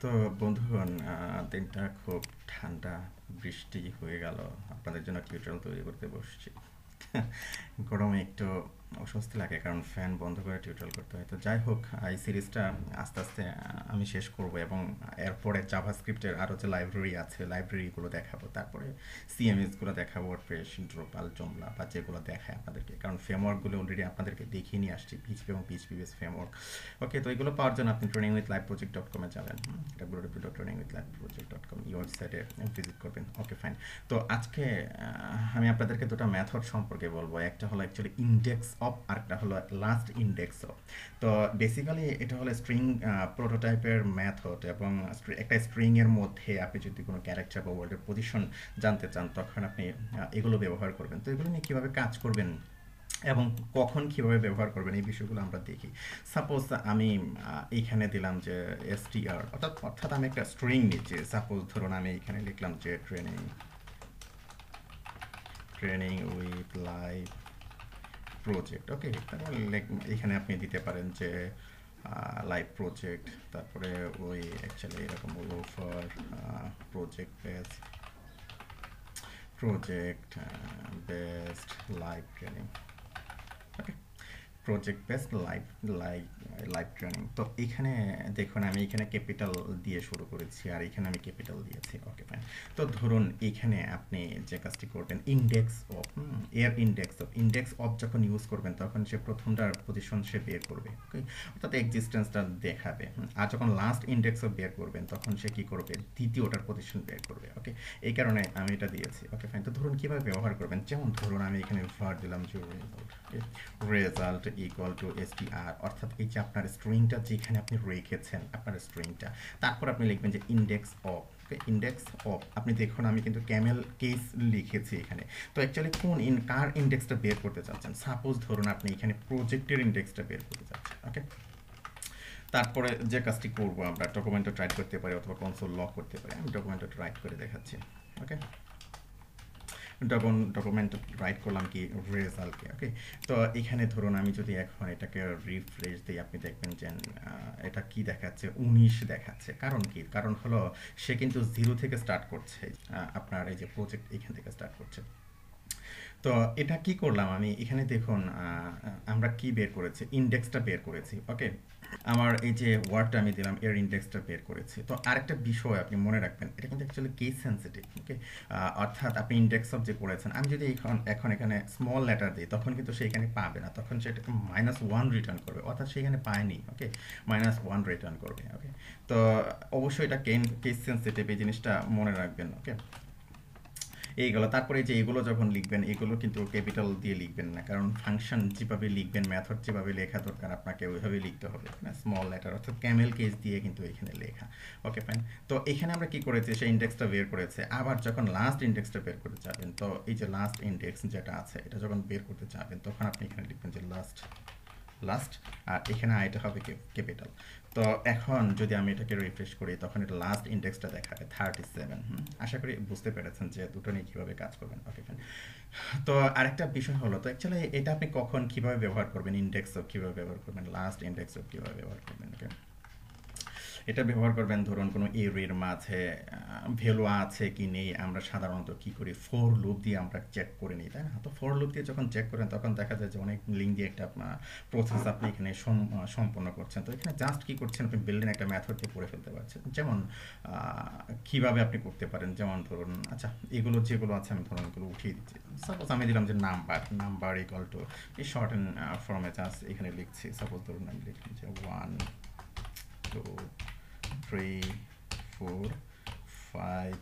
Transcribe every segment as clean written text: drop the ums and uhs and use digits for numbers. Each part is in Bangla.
তো বন্ধুগণ, দিনটা খুব ঠান্ডা, বৃষ্টি হয়ে গেল। আপনাদের জন্য টিউটোরিয়াল তৈরি করতে বসছি। গরমে একটু অস্বস্তি লাগে, কারণ ফ্যান বন্ধ করে টিউটোরিয়াল করতে হয়। তো যাই হোক, এই সিরিজটা আস্তে আস্তে আমি শেষ করব, এবং এরপরে জাভাস্ক্রিপ্টের আরও যে লাইব্রেরি আছে, লাইব্রেরিগুলো দেখাবো। তারপরে সিএমএসগুলো দেখাবো, ওয়ার্ডপ্রেস, ড্রপাল, জোমলা বা যেগুলো দেখায় আপনাদেরকে, কারণ ফ্রেমওয়ার্কগুলো অলরেডি আপনাদেরকে দেখিয়ে নিয়ে আসছি, পিএইচপি এবং পিএইচপি বেস ফ্রেমওয়ার্ক। ওকে, তো এগুলো পাওয়ার জন্য আপনি trainingwithlifeproject.com-এ যাবেন, www.trainingwithlifeproject.com এই ওয়েবসাইটে ভিজিট করবেন। ওকে, ফাইন। তো আজকে আমি আপনাদেরকে দুটো মেথড সম্পর্কে বলবো। একটা হলো অ্যাকচুয়ালি ইন্ডেক্স অফ, আর একটা হলো লাস্ট ইন্ডেক্স অফ। তো বেসিক্যালি এটা হলো স্ট্রিং প্রোটোটাইপের মেথড, এবং একটা স্ট্রিং এর মধ্যে আপনি যদি কোনো ক্যারেক্টার বা ওয়ার্ডের পজিশন জানতে চান, তখন আপনি এগুলো ব্যবহার করবেন। তো এগুলো নিয়ে কীভাবে কাজ করবেন এবং কখন কিভাবে ব্যবহার করবেন, এই বিষয়গুলো আমরা দেখি। সাপোজ আমি এইখানে দিলাম যে str, অর্থাৎ আমি একটা স্ট্রিং নিচ্ছি। সাপোজ ধরুন আমি এখানে লিখলাম যে ট্রেনিং উইথ লাইভ প্রজেক্ট। ওকে, তারপরে এখানে আপনি দিতে পারেন যে লাইভ প্রজেক্ট, তারপরে ওই অ্যাকচুয়ালি এরকম বলবো for project based live training. Okay, project based live training. তো এখানে দেখুন, আমি এখানে ক্যাপিটাল দিয়ে শুরু করেছি, আর এখানে আমি ক্যাপিটাল দিয়েছি। ওকে, ফাইন। তো ধরুন এখানে আপনি যে কাজটি করবেন, ইন্ডেক্স অফ যখন ইউজ করবেন, তখন সে প্রথমটার পজিশন সে বের করবে। ওকে, অর্থাৎ এক্সিস্টেন্সটা দেখাবে। আর যখন লাস্ট ইন্ডেক্স অফ বের করবেন, তখন সে কি করবে, দ্বিতীয়টার পজিশন বের করবে। ওকে, এই কারণে আমি এটা দিয়েছি। ওকে, ফাইন। তো ধরুন কিভাবে ব্যবহার করবেন, যেমন ধরুন আমি এখানে var দিলাম যে রেজাল্ট ইকুয়াল টু str, অর্থাৎ এই যে আপনার স্ট্রিংটা যেখানে আপনি রেখেছেন আপনার স্ট্রিংটা, তারপর আপনি লিখবেন যে ইন্ডেক্স অফ। ইন্ডেক্স অফ, আপনি দেখুন আমি কিন্তু ক্যামেল কেস লিখেছি এখানে। তো অ্যাকচুয়ালি কার ইন্ডেক্সটা বের করতে চাচ্ছেন, সাপোজ ধরুন আপনি এখানে প্রজেক্টের ইন্ডেক্সটা বের করতে চাচ্ছেন। ওকে, তারপরে যে কাজটি করবো, আমরা ডকুমেন্টটা রাইট করতে পারি অথবা কনসোল লক করতে পারি। আমি ডকুমেন্টটা রাইট করে দেখাচ্ছি। ওকে, ডকুমেন্ট রাইট করলাম কি, রেজাল্টকে। ওকে, তো এখানে ধরুন আমি যদি এখন এটাকে রিফ্রেশ দিই, আপনি দেখবেন যে এটা কি দেখাচ্ছে, 19 দেখাচ্ছে। কারণ কি, কারণ হলো সে কিন্তু 0 থেকে স্টার্ট করছে। আপনার এই যে প্রজেক্ট এখান থেকে স্টার্ট করছে। তো এটা কি করলাম আমি এখানে, দেখুন আমরা কি বের করেছি, ইন্ডেক্সটা বের করেছি। ওকে, আমার এই যে ওয়ার্ডটা আমি দিলাম, এর ইন্ডেক্সটা বের করেছি। তো আরেকটা বিষয় আপনি মনে রাখবেন, এটা কিন্তু অ্যাকচুয়ালি কেস সেন্সিটিভ। ওকে, অর্থাৎ আপনি ইন্ডেক্স অফ যে করেছেন, আমি যদি এখন এখানে স্মল লেটার দিই, তখন কিন্তু সে এখানে পাবে না, তখন সে -1 রিটার্ন করবে, অর্থাৎ সেখানে পায়নি। ওকে, -1 রিটার্ন করবে। ওকে, তো অবশ্যই এটা কেস সেন্সিটিভ, এই জিনিসটা মনে রাখবেন। ওকে, এইগুলো, তারপরে যে এগুলো যখন লিখবেন, এগুলো কিন্তু ক্যাপিটাল দিয়ে লিখবেন না, কারণ ফাংশন যেভাবে লিখবেন, মেথড যেভাবে লেখা দরকার আপনাকে ওইভাবে লিখতে হবে, স্মল লেটার অর্থাৎ ক্যামেল কেস দিয়ে কিন্তু এখানে লেখা। ওকে, ফাইন। তো এখানে আমরা কি করেছি, সেই ইন্ডেক্সটা বের করেছে। আবার যখন লাস্ট ইন্ডেক্সটা বের করতে যাবেন, তো এই যে লাস্ট ইন্ডেক্স যেটা আছে, এটা যখন বের করতে যাবেন, তখন আপনি এখানে লিখবেন যে লাস্ট, আর এখানে আইটা হবে ক্যাপিটাল। তো এখন যদি আমি এটাকে রিফ্রেশ করি, তখন এটা লাস্ট ইন্ডেক্সটা দেখাবে 37। আশা করি বুঝতে পেরেছেন যে দুটো নিয়ে কীভাবে কাজ করবেন। ওকে, ফাইন। তো আরেকটা বিষয় হলো, তো অ্যাকচুয়ালি এটা আপনি কখন কীভাবে ব্যবহার করবেন, ইন্ডেক্সও কীভাবে ব্যবহার করবেন, লাস্ট ইন্ডেক্সও কীভাবে ব্যবহার করবেন। ওকে, এটা ব্যবহার করবেন ধরুন কোনো এর মাঝে ভ্যালু আছে কি নেই, আমরা সাধারণত কি করি, ফর লুপ দিয়ে আমরা চেক করে নিই, তাই না? তো ফর লুপ দিয়ে যখন চেক করেন, তখন দেখা যায় যে অনেক লিঙ্ক দিয়ে একটা প্রসেস আপনি এখানে সম্পন্ন করছেন। তো এখানে জাস্ট কি করছেন, আপনি বিল্ডিং একটা মেথড দিয়ে করে ফেলতে পারছেন। যেমন কিভাবে আপনি করতে পারেন, যেমন ধরুন, আচ্ছা এগুলো যেগুলো আছে আমি ধরুন এগুলো উঠিয়ে দিচ্ছি। সাপোজ আমি দিলাম যে নাম্বার ইকুয়াল টু, এই শর্ট অ্যান্ড ফর্মে জাস্ট এখানে লিখছি। সাপোজ ধরুন আমি লিখলাম যে 1 2 3 4 5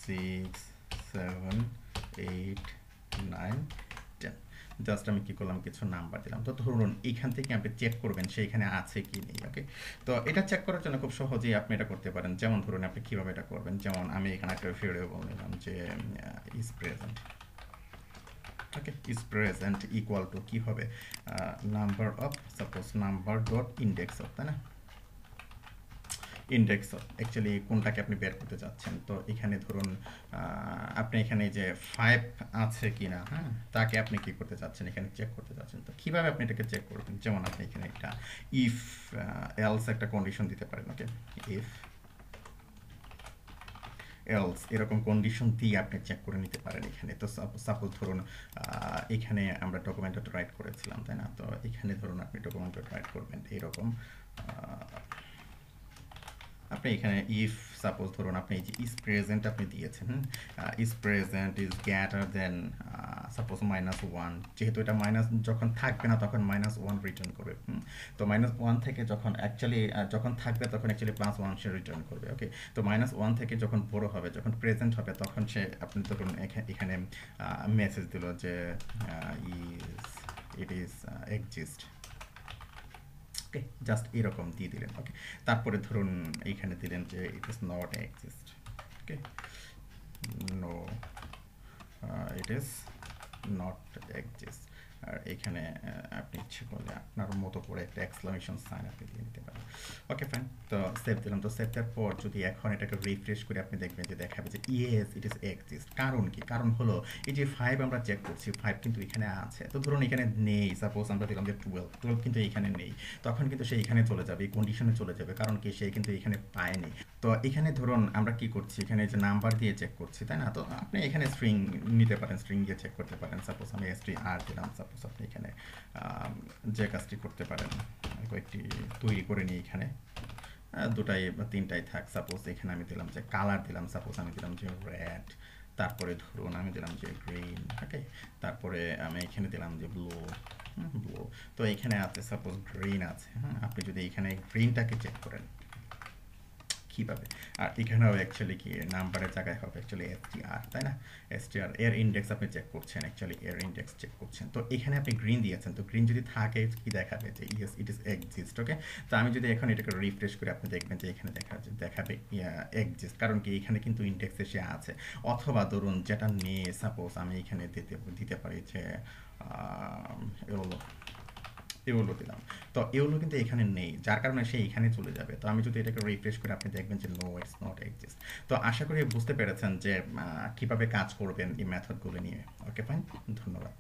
6 7 8 9 10। জাস্ট আমি কি করলাম, কিছু নাম্বার দিলাম। তো ধরুন এখান থেকে আপনি চেক করবেন সেইখানে আছে কি নেই। ওকে, তো এটা চেক করার জন্য খুব সহজেই আপনি এটা করতে পারেন। যেমন ধরুন আপনি কিভাবে এটা করবেন, যেমন আমি এখানে একটা ভেরিয়েবল নিলাম যে is present. Okay, is present equal to কি হবে, number of, suppose number dot index of, তাই না? ইন্ডেক্স অ্যাকচুয়ালি কোনটাকে আপনি বের করতে চাচ্ছেন। তো এখানে ধরুন আপনি এখানে যে 5 আছে কিনা, হ্যাঁ, তাকে আপনি কি করতে চাচ্ছেন, এখানে চেক করতে চাচ্ছেন। তো কিভাবে আপনি এটাকে চেক করবেন, যেমন আপনি এখানে একটা ইফ এলস একটা কন্ডিশন দিতে পারেন। ওকে, ইফ এলস এরকম কন্ডিশন দিয়ে আপনি চেক করে নিতে পারেন এখানে। তো সাপোজ ধরুন এখানে আমরা ডকুমেন্ট রাইট করেছিলাম, তাই না? তো এখানে ধরুন আপনি ডকুমেন্ট রাইট করবেন এরকম, আপনি এখানে ইফ সাপোজ ধরুন আপনি এই যে ইজ প্রেজেন্ট আপনি দিয়েছেন, is present is greater than suppose -1, যেহেতু এটা মাইনাস যখন থাকবে না তখন -1 রিটার্ন করবে। তো -1 থেকে যখন অ্যাকচুয়ালি যখন থাকবে তখন অ্যাকচুয়ালি +1 সে রিটার্ন করবে। ওকে, তো -1 থেকে যখন বড় হবে, যখন প্রেজেন্ট হবে, তখন সে আপনি ধরুন এখানে মেসেজ দিল যে is it is exist. Okay, just এরকম দিয়ে দিলেন। ওকে, তারপরে ধরুন এইখানে দিলেন যে it is not exist. Okay, no it is not exist. আর এখানে আপনি ইচ্ছে করলে আপনার মতো করে একটা এক্সক্লামেশন সাইন আপনি দিয়ে নিতে পারেন। ওকে ফাইন, তো সেভ দিলাম। তো সেভ দেওয়ার পর যদি এখন এটাকে রিফ্রেশ করে আপনি দেখবেন যে দেখাবে যে ইয়েস ইট ইজ এক্সিস্ট। কারণ কি? কারণ হলো এই যে 5 আমরা চেক করছি, 5 কিন্তু এখানে আছে। তো ধরুন এখানে নেই, সাপোজ আমরা দিলাম যে 12 কিন্তু এখানে নেই, তখন কিন্তু সে এখানে চলে যাবে, এই কন্ডিশনে চলে যাবে। কারণ কি? সে কিন্তু এখানে পায়নি। তো এখানে ধরুন আমরা কি করছি, এখানে যে নাম্বার দিয়ে চেক করছি, তাই না? তো আপনি এখানে স্ট্রিং নিতে পারেন, স্ট্রিং দিয়ে চেক করতে পারেন। সাপোজ আমি str দিলাম, সাপোজ আপনি এখানে যে কাজটি করতে পারেন, কয়েকটি তৈরি করে নিই এখানে, দুটাই বা তিনটাই থাক। সাপোজ এখানে আমি দিলাম যে কালার দিলাম, সাপোজ আমি দিলাম যে রেড, তারপরে ধরুন আমি দিলাম যে গ্রিন। ওকে, তারপরে আমি এখানে দিলাম যে ব্লু। ব্লু, তো এখানে আছে সাপোজ গ্রিন আছে। হ্যাঁ, আপনি যদি এখানে গ্রিনটাকে চেক করেন কিভাবে, আর এখানেও অ্যাকচুয়ালি কি নাম্বারের জায়গায় হবে অ্যাকচুয়ালি str, তাই না? str এর ইন্ডেক্স আপনি চেক করছেন, অ্যাকচুয়ালি এর ইন্ডেক্স চেক করছেন। তো এখানে আপনি গ্রিন দিয়েছেন, তো গ্রিন যদি থাকে কি দেখাবে যে ইয়েস ইট ইজ এক্সিস্ট। ওকে, তো আমি যদি এখন এটাকে রিফ্রেশ করে আপনি দেখবেন যে এখানে দেখাবে এক্সিস্ট। কারণ কি? এখানে কিন্তু ইন্ডেক্স এসে আছে। অথবা ধরুন যেটা নিয়ে সাপোজ আমি এখানে দিতে পারি যে এগুলো এগুলো দিলাম। তো এগুলো কিন্তু এখানে নেই, যার কারণে সে এখানে চলে যাবে। তো আমি যদি এটাকে রিফ্রেশ করে আপনি দেখবেন যে নো ইটস নট এক্সিস্ট। তো আশা করি বুঝতে পেরেছেন যে কিভাবে কাজ করবেন এই মেথডগুলো নিয়ে। ওকে ফাইন, ধন্যবাদ।